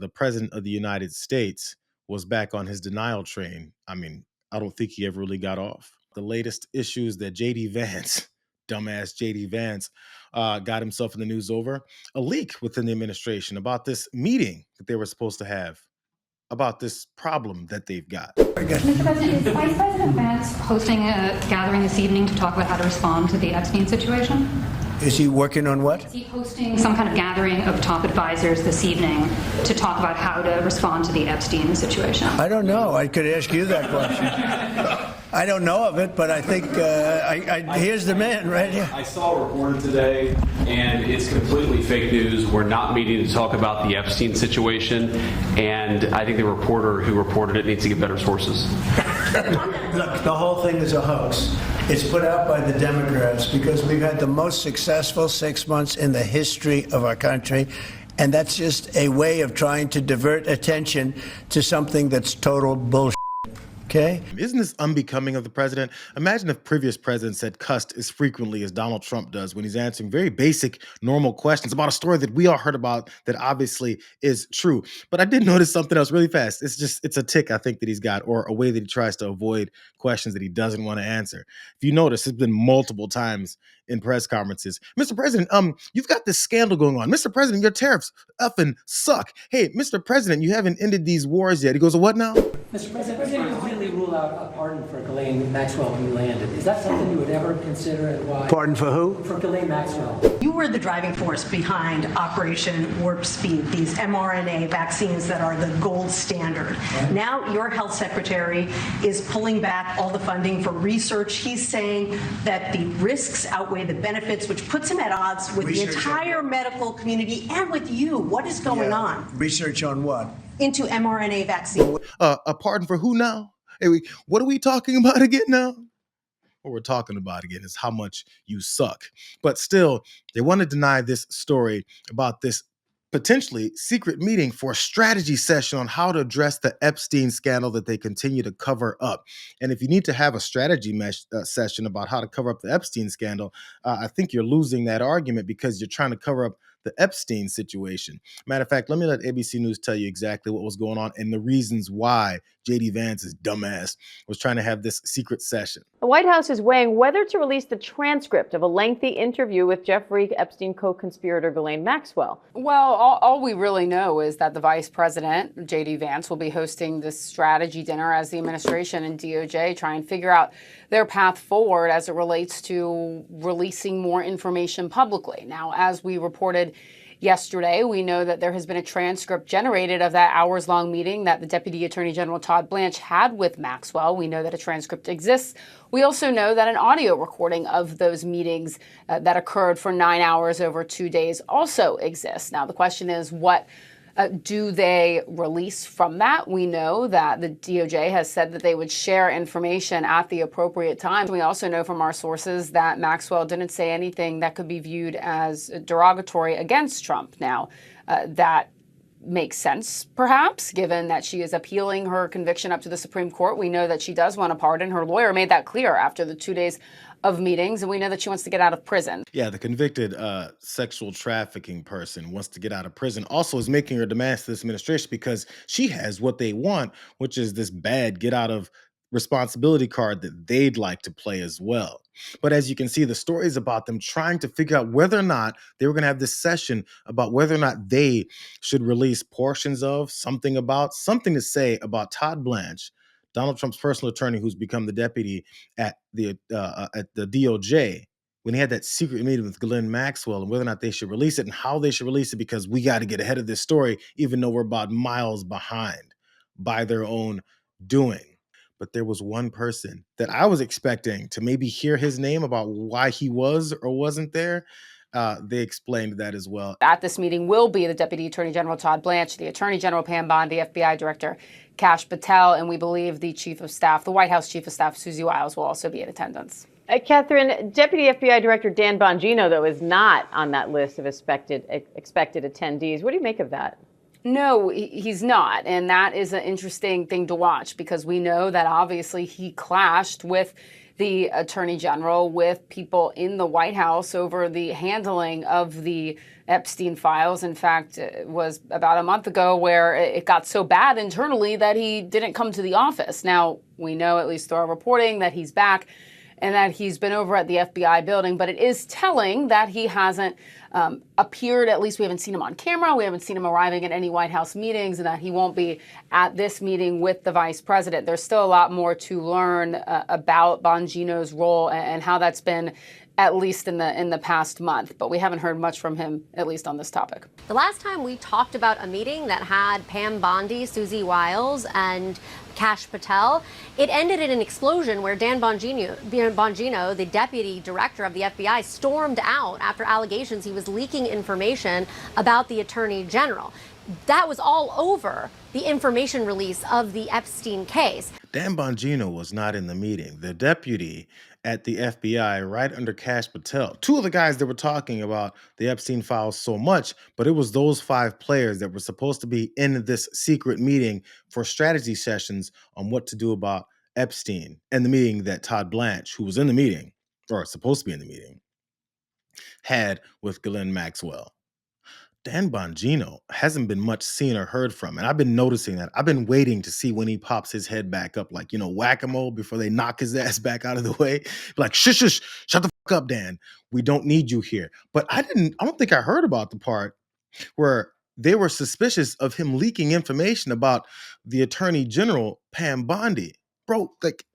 the president of the United States was back on his denial train. I mean, I don't think he ever really got off. The latest issues that JD Vance, dumbass JD Vance, got himself in the news over a leak within the administration about this meeting that they were supposed to have about this problem that they've got. Mr. President, is Vice President Vance hosting a gathering this evening to talk about how to respond to the Epstein situation? Is he working on what? Is he hosting some kind of gathering of top advisors this evening to talk about how to respond to the Epstein situation? I don't know. I could ask you that question. I don't know of it, but I think here's the man right here. I saw a report today, and it's completely fake news. We're not meeting to talk about the Epstein situation, and I think the reporter who reported it needs to get better sources. Look, the whole thing is a hoax. It's put out by the Democrats because we've had the most successful 6 months in the history of our country. And that's just a way of trying to divert attention to something that's total bullshit. Okay. Isn't this unbecoming of the president? Imagine if previous presidents had cussed as frequently as Donald Trump does when he's answering very basic, normal questions about a story that we all heard about that obviously is true. But I did notice something else really fast. It's a tick, I think, that he's got, or a way that he tries to avoid questions that he doesn't want to answer. If you notice, it's been multiple times in press conferences. Mr. President, you've got this scandal going on. Mr. President, your tariffs effing suck. Hey, Mr. President, you haven't ended these wars yet. He goes, what now? Mr. President, you completely rule out a pardon for Ghislaine Maxwell when you landed. Is that something you would ever consider, and why? Pardon for who? For Ghislaine Maxwell. You were the driving force behind Operation Warp Speed, these mRNA vaccines that are the gold standard. Right. Now your health secretary is pulling back all the funding for research. He's saying that the risks outweigh the benefits, which puts him at odds with the entire medical community and with you. What is going on? Research on what? Into mRNA vaccine. A pardon for who now? Hey, what are we talking about again now? What we're talking about again is how much you suck. But still, they want to deny this story about this potentially secret meeting for a strategy session on how to address the Epstein scandal that they continue to cover up. And if you need to have a strategy session about how to cover up the Epstein scandal, I think you're losing that argument because you're trying to cover up the Epstein situation. Matter of fact, let me let ABC News tell you exactly what was going on and the reasons why JD Vance's dumbass was trying to have this secret session. The White House is weighing whether to release the transcript of a lengthy interview with Jeffrey Epstein co-conspirator Ghislaine Maxwell. Well, all we really know is that the Vice President, JD Vance, will be hosting this strategy dinner as the administration and DOJ try and figure out their path forward as it relates to releasing more information publicly. Now, as we reported yesterday, we know that there has been a transcript generated of that hours-long meeting that the Deputy Attorney General Todd Blanche had with Maxwell. We know that a transcript exists. We also know that an audio recording of those meetings that occurred for 9 hours over 2 days also exists. Now, the question is, what do they release from that? We know that the DOJ has said that they would share information at the appropriate time. We also know from our sources that Maxwell didn't say anything that could be viewed as derogatory against Trump. Now, that makes sense, perhaps, given that she is appealing her conviction up to the Supreme Court. We know that she does want a pardon. Her lawyer made that clear after the 2 days of meetings, and we know that she wants to get out of prison. Yeah, the convicted sexual trafficking person wants to get out of prison. Also is making her demands to this administration because she has what they want, which is this bad get out of responsibility card that they'd like to play as well. But as you can see, the story is about them trying to figure out whether or not they were going to have this session about whether or not they should release portions of something to say about Todd Blanche, Donald Trump's personal attorney, who's become the deputy at the DOJ, when he had that secret meeting with Ghislaine Maxwell, and whether or not they should release it and how they should release it, because we got to get ahead of this story, even though we're about miles behind by their own doing. But there was one person that I was expecting to maybe hear his name about why he was or wasn't there. They explained that as well. At this meeting will be the Deputy Attorney General Todd Blanche, the Attorney General Pam Bondi, FBI Director Kash Patel, and we believe the Chief of Staff, the White House Chief of Staff, Susie Wiles, will also be in attendance. Catherine, Deputy FBI Director Dan Bongino, though, is not on that list of expected attendees. What do you make of that? No, he's not. And that is an interesting thing to watch because we know that obviously he clashed with the Attorney General with people in the White House over the handling of the Epstein files. In fact, it was about a month ago where it got so bad internally that he didn't come to the office. Now, we know, at least through our reporting, that he's back and that he's been over at the FBI building, but it is telling that he hasn't appeared. At least we haven't seen him on camera. We haven't seen him arriving at any White House meetings, and that he won't be at this meeting with the vice president. There's still a lot more to learn about Bongino's role and how that's been, at least in the past month. But we haven't heard much from him, at least on this topic. The last time we talked about a meeting that had Pam Bondi, Susie Wiles, and Kash Patel, it ended in an explosion where Dan Bongino, the deputy director of the FBI, stormed out after allegations he was leaking information about the attorney general. That was all over the information release of the Epstein case. Dan Bongino was not in the meeting. The deputy at the FBI, right under Kash Patel, two of the guys that were talking about the Epstein files so much, but it was those 5 players that were supposed to be in this secret meeting for strategy sessions on what to do about Epstein, and the meeting that Todd Blanche, who was in the meeting, or supposed to be in the meeting, had with Ghislaine Maxwell. Dan Bongino hasn't been much seen or heard from. And I've been noticing that. I've been waiting to see when he pops his head back up, like, whack-a-mole before they knock his ass back out of the way. Like, shush, shut the fuck up, Dan. We don't need you here. But I don't think I heard about the part where they were suspicious of him leaking information about the Attorney General, Pam Bondi. Bro, like,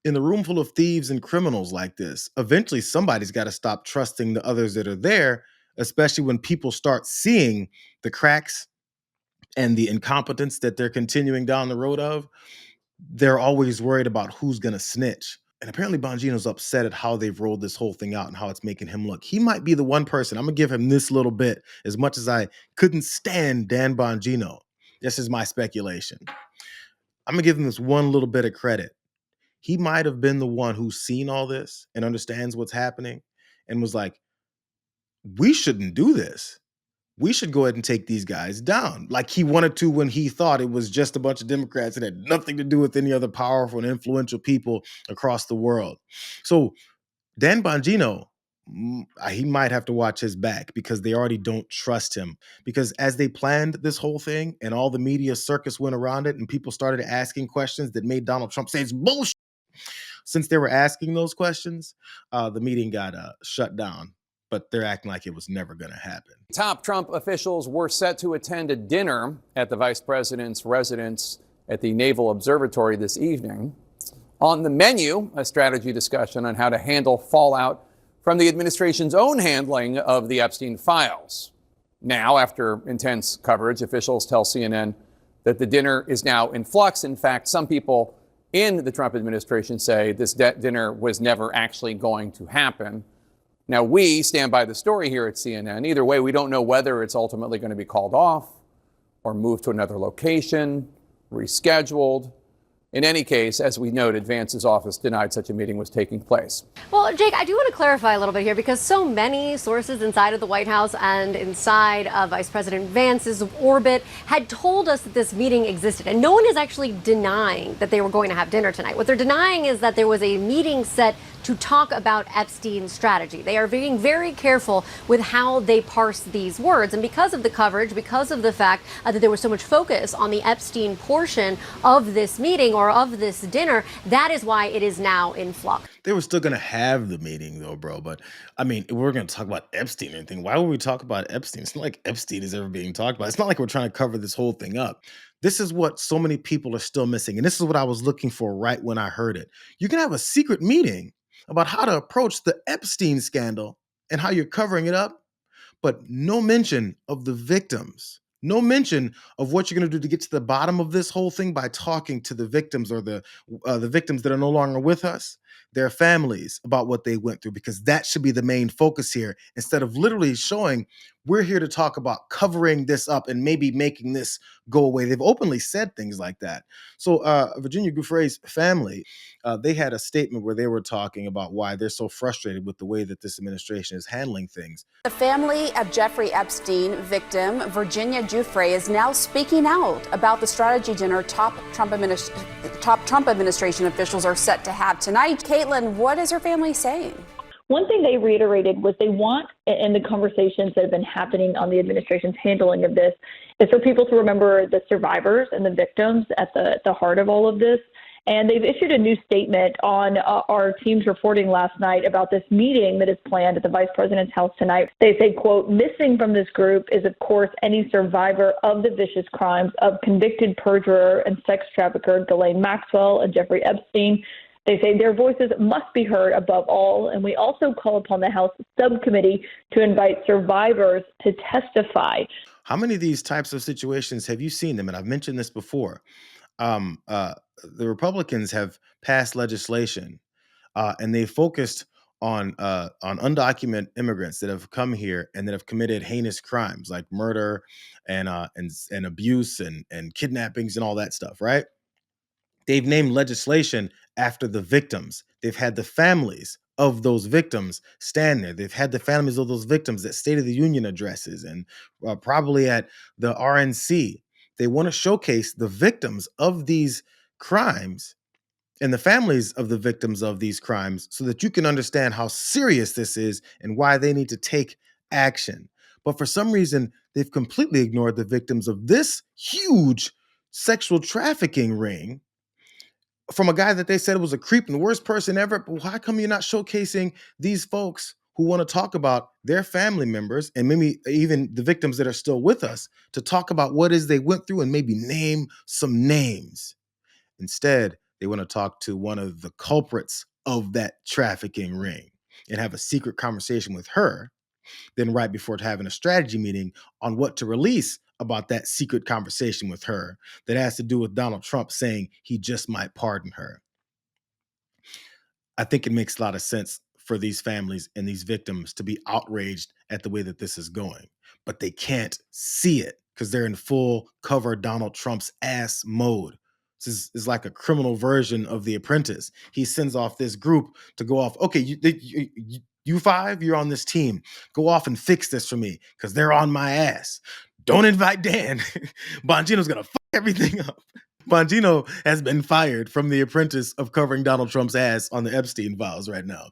in the room full of thieves and criminals like this, eventually somebody's got to stop trusting the others that are there, especially when people start seeing the cracks and the incompetence that they're continuing down the road of. They're always worried about who's going to snitch. And apparently Bongino's upset at how they've rolled this whole thing out and how it's making him look. He might be the one person. I'm going to give him this little bit, as much as I couldn't stand Dan Bongino. This is my speculation. I'm going to give him this one little bit of credit. He might have been the one who's seen all this and understands what's happening and was like, we shouldn't do this. We should go ahead and take these guys down. Like he wanted to when he thought it was just a bunch of Democrats that had nothing to do with any other powerful and influential people across the world. So Dan Bongino, he might have to watch his back because they already don't trust him. Because as they planned this whole thing and all the media circus went around it and people started asking questions that made Donald Trump say it's bullshit. Since they were asking those questions, the meeting got shut down. But they're acting like it was never going to happen. Top Trump officials were set to attend a dinner at the vice president's residence at the Naval Observatory this evening. On the menu, a strategy discussion on how to handle fallout from the administration's own handling of the Epstein files. Now, after intense coverage, officials tell CNN that the dinner is now in flux. In fact, some people in the Trump administration say this dinner was never actually going to happen. Now, we stand by the story here at CNN. Either way, we don't know whether it's ultimately going to be called off or moved to another location, rescheduled. In any case, as we noted, Vance's office denied such a meeting was taking place. Well, Jake, I do want to clarify a little bit here because so many sources inside of the White House and inside of Vice President Vance's orbit had told us that this meeting existed. And no one is actually denying that they were going to have dinner tonight. What they're denying is that there was a meeting set to talk about Epstein's strategy. They are being very careful with how they parse these words. And because of the coverage, because of the fact that there was so much focus on the Epstein portion of this meeting or of this dinner, that is why it is now in flux. They were still going to have the meeting though, bro. But I mean, if we're going to talk about Epstein or anything, why would we talk about Epstein? It's not like Epstein is ever being talked about. It's not like we're trying to cover this whole thing up. This is what so many people are still missing. And this is what I was looking for right when I heard it. You can have a secret meeting about how to approach the Epstein scandal and how you're covering it up, but no mention of the victims. No mention of what you're going to do to get to the bottom of this whole thing by talking to the victims or the victims that are no longer with us, their families, about what they went through, because that should be the main focus here, instead of literally showing we're here to talk about covering this up and maybe making this go away. They've openly said things like that. So Virginia Giuffre's family, they had a statement where they were talking about why they're so frustrated with the way that this administration is handling things. The family of Jeffrey Epstein victim, Virginia Giuffre, is now speaking out about the strategy dinner top Trump top Trump administration officials are set to have tonight. Caitlin, what is her family saying? One thing they reiterated was they want, in the conversations that have been happening on the administration's handling of this, is for people to remember the survivors and the victims at the heart of all of this. And they've issued a new statement on our team's reporting last night about this meeting that is planned at the vice president's house tonight. They say, quote, missing from this group is, of course, any survivor of the vicious crimes of convicted perjurer and sex trafficker Ghislaine Maxwell and Jeffrey Epstein. They say their voices must be heard above all, and we also call upon the House subcommittee to invite survivors to testify. How many of these types of situations have you seen them? And I've mentioned this before. The Republicans have passed legislation, and they focused on undocumented immigrants that have come here and that have committed heinous crimes like murder and abuse and kidnappings and all that stuff, right? They've named legislation after the victims. They've had the families of those victims stand there. They've had the families of those victims at State of the Union addresses and probably at the RNC. They want to showcase the victims of these crimes and the families of the victims of these crimes so that you can understand how serious this is and why they need to take action. But for some reason, they've completely ignored the victims of this huge sexual trafficking ring from a guy that they said was a creep and the worst person ever. But why come you're not showcasing these folks who want to talk about their family members and maybe even the victims that are still with us to talk about what it is they went through and maybe name some names? Instead, they want to talk to one of the culprits of that trafficking ring and have a secret conversation with her. Then right before having a strategy meeting on what to release about that secret conversation with her that has to do with Donald Trump saying he just might pardon her. I think it makes a lot of sense for these families and these victims to be outraged at the way that this is going, but they can't see it because they're in full cover Donald Trump's ass mode. This is like a criminal version of The Apprentice. He sends off this group to go off. Okay, you five, you're on this team. Go off and fix this for me because they're on my ass. Don't invite Dan. Bongino's going to fuck everything up. Bongino has been fired from The Apprentice of covering Donald Trump's ass on the Epstein files right now.